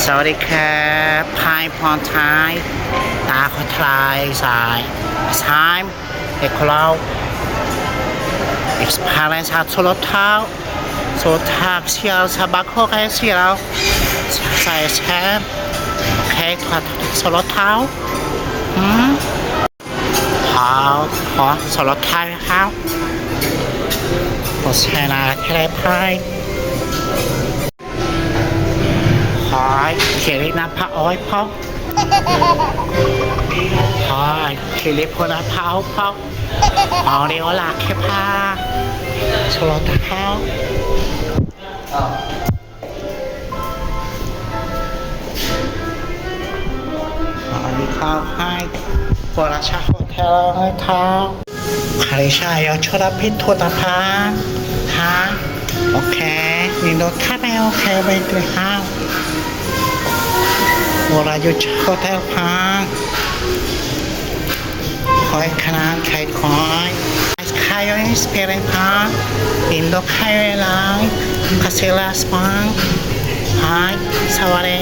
สวัสดีครับพายพรท้ายตาขอทลายสายซ้ายเอกเรา experience หาโซลเท้าโซทักเชียร์สบักโคกเชียร์ใส่แชมป์โอเคถอดโซลเท้าขอโซลเท้าครับขอใช้นาแค่พายเขลิกน้ำพระอ้อยพ่อเขลิกคนน้ำพระอ้อยพ่อเอาเดี๋ยวหลักแค่ผ้าสโลตเท้าอันนี้ข้าวให้ปราชาโฮเทลให้เท้าใครชายเอาชดพิษโทตาพาฮะโอเคมีโดนถ้าไม่โอเคไปเลยห้าววรายุชโฮเทลพาคอยขนาดไข่คอยไข่ยังสเปรย์พาอินโดไข่ล้างคาเซลาสปังไฮสวัสดี